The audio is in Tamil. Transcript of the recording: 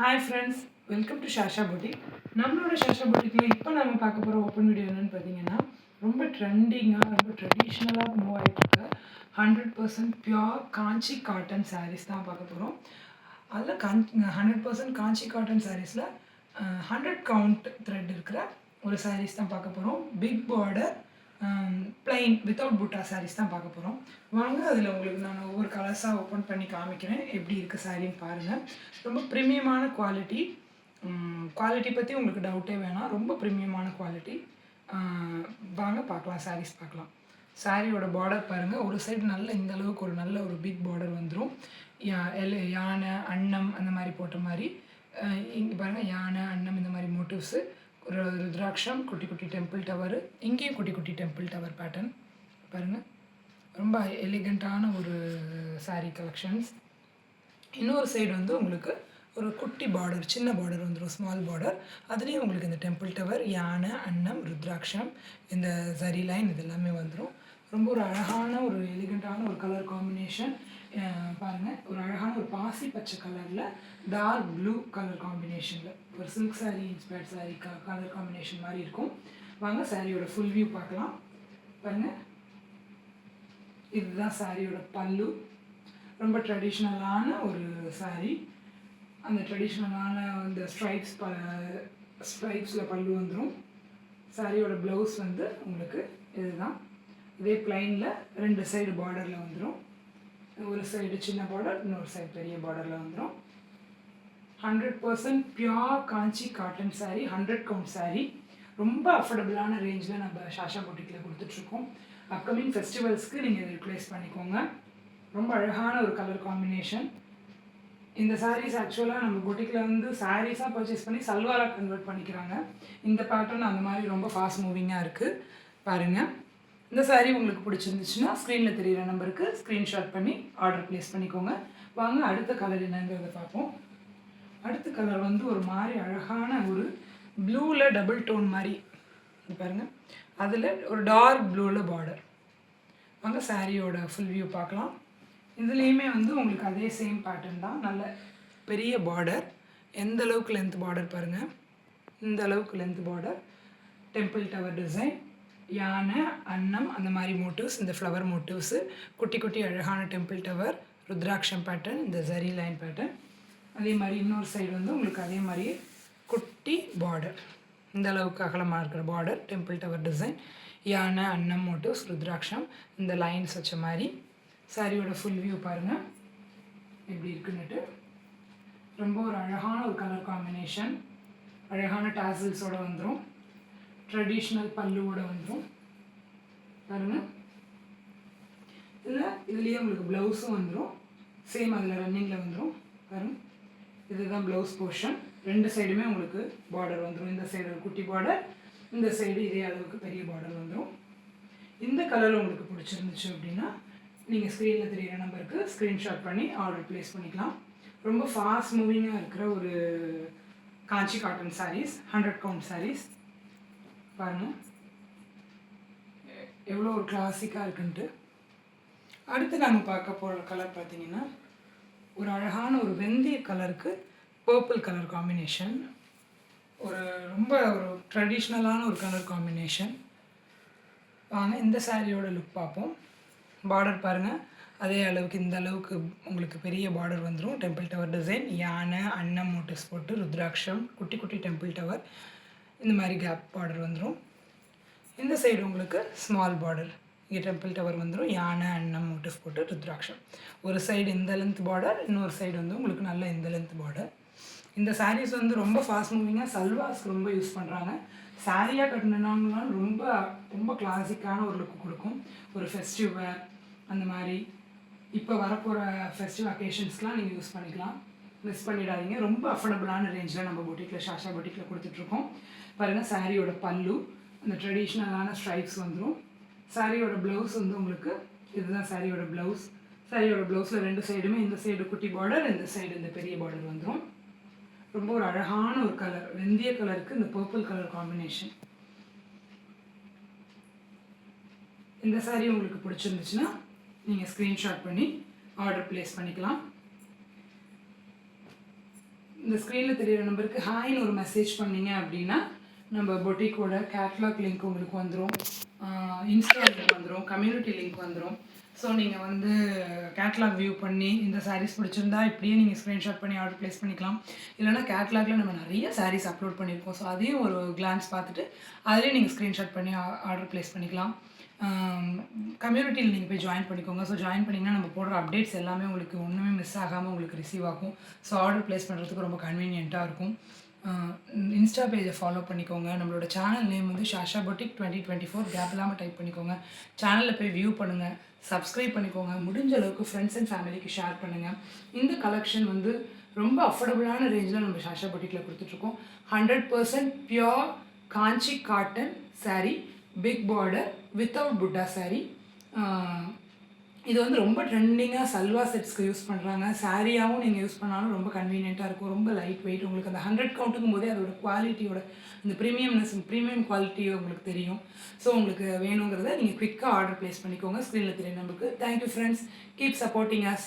Hi friends, welcome to Shasha boutique. நம்மளோட ஷாஷா புட்டிக்கில் இப்போ நம்ம பார்க்க போகிற ஓப்பன் வீடியோ என்னென்னு பார்த்தீங்கன்னா, ரொம்ப ட்ரெண்டிங்காக ரொம்ப ட்ரெடிஷ்னலாக move ஆகிட்டுருக்க 100% pure Kanchi cotton saris தான் பார்க்க போகிறோம். அதில் 100% காஞ்சி காட்டன் சாரீஸில் 100 கவுண்ட் த்ரெட் இருக்கிற ஒரு சாரீஸ் தான் பார்க்க போகிறோம். பிக் பார்டர் பிளைன் வித்தவுட் புட்டா சாரீஸ் தான் பார்க்க போகிறோம். வாங்க, அதில் உங்களுக்கு நான் ஒவ்வொரு கலர்ஸாக ஓப்பன் பண்ணி காமிக்கிறேன். எப்படி இருக்குது சாரின்னு பாருங்கள். ரொம்ப ப்ரீமியமான குவாலிட்டி. குவாலிட்டி பற்றி உங்களுக்கு டவுட்டே வேணாம். ரொம்ப ப்ரீமியமான குவாலிட்டி. வாங்க பார்க்கலாம், சாரீஸ் பார்க்கலாம். சாரியோட பார்டர் பாருங்கள். ஒரு சைடு நல்ல இந்த அளவுக்கு ஒரு நல்ல ஒரு பிக் பார்டர் வந்துடும். யானை அன்னம் அந்த மாதிரி போட்ட மாதிரி. இங்கே பாருங்கள், யானை அன்னம் இந்த மாதிரி மோட்டிவ்ஸு. ஒரு ருத்ராட்சம், குட்டி குட்டி டெம்பிள் டவரு, இங்கேயும் குட்டி குட்டி டெம்பிள் டவர் பேட்டர்ன் பாருங்கள். ரொம்ப எலிகண்ட்டான ஒரு சாரீ கலெக்ஷன்ஸ். இன்னொரு சைடு வந்து உங்களுக்கு ஒரு குட்டி பார்டர், சின்ன பார்டர் வந்துடும், ஸ்மால் பார்டர். அதுலேயும் உங்களுக்கு இந்த டெம்பிள் டவர், யானை, அன்னம், ருத்ராட்சம், இந்த சரி லைன் இது எல்லாமே வந்துடும். ரொம்ப ஒரு அழகான ஒரு எலிகண்ட்டான ஒரு கலர் காம்பினேஷன் பாருங்கள். ஒரு அழகான ஒரு பாசி பச்சை கலரில் டார்க் ப்ளூ கலர் காம்பினேஷனில் ஒரு silk sari inspired sari colour combination மாதிரி இருக்கும். வாங்க சாரியோட ஃபுல் வியூ பார்க்கலாம். பாருங்கள், இதுதான் சாரியோட பல்லு. ரொம்ப ட்ரெடிஷ்னலான ஒரு சாரீ. அந்த ட்ரெடிஷ்னலான இந்த ஸ்ட்ரைப்ஸில் பல்லு வந்துடும். சாரியோட ப்ளவுஸ் வந்து உங்களுக்கு இதுதான். இதே பிளைனில் 2 சைடு பார்டரில் வந்துடும். ஒரு சைடு சின்ன பார்டர், இன்னொரு சைடு பெரிய பார்டரில் வந்துடும். 100% pure Kanchi cotton sari, 100 count sari. ரொம்ப அஃபோர்டபுளான ரேஞ்சில் நம்ம ஷாஷா புட்டிக்கில் கொடுத்துட்ருக்கோம். அப்கமிங் ஃபெஸ்டிவல்ஸ்க்கு நீங்கள் ரிப்ளேஸ் பண்ணிக்கோங்க. ரொம்ப அழகான ஒரு கலர் காம்பினேஷன். இந்த சாரீஸ் ஆக்சுவலாக நம்ம புட்டிக்கில் வந்து சாரீஸாக பர்ச்சேஸ் பண்ணி சல்வாராக கன்வெர்ட் பண்ணிக்கிறாங்க. இந்த பேட்டர்ன் அந்த மாதிரி ரொம்ப ஃபாஸ்ட் மூவிங்காக இருக்குது பாருங்கள். இந்த சாரீ உங்களுக்கு பிடிச்சிருந்துச்சுன்னா ஸ்க்ரீனில் தெரிகிற நம்பருக்கு ஸ்க்ரீன்ஷாட் பண்ணி ஆர்டர் ப்ளேஸ் பண்ணிக்கோங்க. வாங்க அடுத்த கலர் என்னங்கிறத பார்ப்போம். அடுத்த கலர் வந்து ஒரு மாதிரி அழகான ஒரு ப்ளூவில் டபுள் டோன் மாதிரி பாருங்கள். அதில் ஒரு டார்க் ப்ளூவில் பார்டர். வாங்க சாரியோட ஃபுல் வியூ பார்க்கலாம். இதுலேயுமே வந்து உங்களுக்கு அதே சேம் பேட்டர்ன் தான். நல்ல பெரிய பார்டர். எந்த அளவுக்கு லென்த் பார்டர் பாருங்கள். இந்த அளவுக்கு length border. Temple tower design, யானை, அன்னம் அந்த மாதிரி மோட்டிவ்ஸ், இந்த ஃப்ளவர் மோட்டிவ்ஸு, குட்டி குட்டி அழகான டெம்பிள் டவர், ருத்ராட்சம் பேட்டர்ன், இந்த ஜரி லைன் பேட்டர்ன். அதே மாதிரி இன்னொரு சைடு வந்து உங்களுக்கு அதே மாதிரியே குட்டி பார்டர், இந்த அளவுக்கு அகலமாக இருக்கிற பார்டர், டெம்பிள் டவர் டிசைன், யானை, அன்னம் மோட்டிவ்ஸ், ருத்ராட்சம், இந்த லைன்ஸ் வச்ச மாதிரி. சாரியோட ஃபுல் வியூ பாருங்கள் எப்படி இருக்குன்னுட்டு. ரொம்ப ஒரு அழகான ஒரு கலர் காம்பினேஷன். அழகான டாசல்ஸோடு வந்துடும். ட்ரெடிஷ்னல் பல்லுவோடு வந்துடும் பாருங்கள். இதுலேயே உங்களுக்கு ப்ளவுஸும் வந்துடும். சேம் அதில் ரன்னிங்கில் வந்துடும் பாருங்கள். இதுதான் ப்ளவுஸ் போர்ஷன். 2 சைடுமே உங்களுக்கு பார்டர் வந்துடும். இந்த சைடு ஒரு குட்டி பார்டர், இந்த சைடு இதே அளவுக்கு பெரிய பார்டர் வந்துடும். இந்த கலர் உங்களுக்கு பிடிச்சிருந்துச்சு அப்படின்னா நீங்கள் ஸ்க்ரீனில் தெரிகிற நம்பருக்கு ஸ்க்ரீன்ஷாட் பண்ணி ஆர்டர் ப்ளேஸ் பண்ணிக்கலாம். ரொம்ப ஃபாஸ்ட் மூவிங்காக இருக்கிற ஒரு காஞ்சி காட்டன் சாரீஸ், 100 கவுண்ட் சாரீஸ் பாருங்கள் எவ்வளோ ஒரு கிளாசிக்காக இருக்குன்ட்டு. அடுத்து நம்ம பார்க்க போகிற கலர் பார்த்திங்கன்னா ஒரு அழகான ஒரு வெந்தய கலருக்கு பர்பிள் கலர் காம்பினேஷன். ஒரு ரொம்ப ஒரு ட்ரெடிஷ்னலான ஒரு கலர் காம்பினேஷன். வாங்க இந்த சாரியோட லுக் பார்ப்போம். பார்டர் பாருங்கள். அதே அளவுக்கு இந்த அளவுக்கு உங்களுக்கு பெரிய பார்டர் வந்துடும். டெம்பிள் டவர் டிசைன், யானை, அன்னம் மோட்டிவ்ஸ் போட்டு, ருத்ராட்சம், குட்டி குட்டி டெம்பிள் டவர், இந்த மாதிரி கேப் பார்டர் வந்துடும். இந்த சைடு உங்களுக்கு ஸ்மால் பார்டர், இங்கே டெம்பிள் டவர் வந்துடும், யானை, அன்னம் மோட்டிவ் போட்டு, ருத்ராட்சம். ஒரு சைடு இந்த லென்த் பார்டர், இன்னொரு சைடு வந்து உங்களுக்கு நல்ல இந்த லென்த் பார்டர். இந்த சாரீஸ் வந்து ரொம்ப ஃபாஸ்ட் மூவிங்காக சல்வாஸ்க்கு ரொம்ப யூஸ் பண்ணுறாங்க. சாரியாக கட்டினாங்கனாலும் ரொம்ப ரொம்ப கிளாசிக்கான ஒரு லுக்கு கொடுக்கும். ஒரு ஃபெஸ்டிவ் வேர் அந்த மாதிரி இப்போ வரப்போகிற ஃபெஸ்டிவ் அக்கேஷன்ஸ்லாம் நீங்கள் யூஸ் பண்ணிக்கலாம். மிஸ் பண்ணிடாதீங்க. ரொம்ப அஃபோர்டபுளான ரேஞ்சில் நம்ம புட்டிக்கில், ஷாஷா புட்டிக்கில் கொடுத்துட்ருக்கோம் பாருங்கள். சாரியோட பல்லு அந்த ட்ரெடிஷ்னலான ஸ்ட்ரைப்ஸ் வந்துடும். சாரியோட ப்ளவுஸ் வந்து உங்களுக்கு இதுதான் சாரியோட ப்ளவுஸ். சாரியோட ப்ளவுஸில் 2 சைடுமே இந்த சைடு குட்டி பார்டர், இந்த சைடு இந்த பெரிய பார்டர் வந்துடும். ரொம்ப ஒரு அழகான ஒரு கலர், வெந்தய கலருக்கு இந்த பர்பிள் கலர் காம்பினேஷன். இந்த சாரீ உங்களுக்கு பிடிச்சிருந்துச்சுன்னா நீங்கள் ஸ்க்ரீன்ஷாட் பண்ணி ஆர்டர் ப்ளேஸ் பண்ணிக்கலாம். இந்த ஸ்க்ரீனில் தெரியிற நம்பருக்கு ஹாய்னு ஒரு மெசேஜ் பண்ணீங்க அப்படின்னா நம்ம பொட்டிக்கோட கேட்லாக் லிங்க் உங்களுக்கு வந்துடும், இன்ஸ்டா லிங்க் வந்துடும், கம்யூனிட்டி லிங்க் வந்துடும். ஸோ நீங்கள் வந்து கேட்லாக் வியூ பண்ணி இந்த சாரீஸ் பிடிச்சிருந்தா இப்படியே நீங்கள் ஸ்க்ரீன்ஷாட் பண்ணி ஆர்டர் ப்ளேஸ் பண்ணிக்கலாம். இல்லைனா கேட்லாகில் நம்ம நிறைய சாரீஸ் அப்லோட் பண்ணியிருக்கோம். ஸோ அதையும் ஒரு கிளான்ஸ் பார்த்துட்டு அதிலே நீங்கள் ஸ்க்ரீன்ஷாட் பண்ணி ஆர்டர் ப்ளேஸ் பண்ணிக்கலாம். கம்யூனிட்டியில் நீங்கள் போய் ஜாயின் பண்ணிக்கோங்க. ஸோ ஜாயின் பண்ணிங்கன்னா நம்ம போடுற அப்டேட்ஸ் எல்லாமே உங்களுக்கு ஒன்றுமே மிஸ் ஆகாமல் உங்களுக்கு ரிசீவ் ஆகும். ஸோ ஆர்டர் ப்ளேஸ் பண்ணுறதுக்கு ரொம்ப கன்வீனியண்ட்டாக இருக்கும். இன்ஸ்டா பேஜை ஃபாலோ பண்ணிக்கோங்க. நம்மளோட சேனல் நேம் வந்து ஷாஷா பொட்டிக் 2024 கேப் இல்லாமல் டைப் பண்ணிக்கோங்க. சேனலில் போய் வியூ பண்ணுங்கள், சப்ஸ்கிரைப் பண்ணிக்கோங்க. முடிஞ்ச அளவுக்கு ஃப்ரெண்ட்ஸ் அண்ட் ஃபேமிலிக்கு ஷேர் பண்ணுங்கள். இந்த கலெக்ஷன் வந்து ரொம்ப அஃபோர்டபுளான ரேஞ்சில் நம்ம ஷாஷா பொட்டிக்கில் கொடுத்துட்ருக்கோம். 100% pure Kanchi cotton sari, big border without butta sari. இது வந்து ரொம்ப ட்ரெண்டிங்காக சல்வா செட்ஸ்க்கு யூஸ் பண்ணுறாங்க. சாரியாகவும் நீங்கள் யூஸ் பண்ணாலும் ரொம்ப கன்வீனியண்ட்டாக இருக்கும். ரொம்ப லைட் வெயிட். உங்களுக்கு அந்த 100 கவுண்ட்டுக்கும் போதே அதோட குவாலிட்டியோட அந்த ப்ரீமியம் குவாலிட்டி உங்களுக்கு தெரியும். ஸோ உங்களுக்கு வேணுங்கிறத நீங்கள் குயிக்காக ஆர்டர் ப்ளேஸ் பண்ணிக்கோங்க. ஸ்க்ரீனில் தெரியும் நம்பருக்கு. Thank you friends, keep supporting us.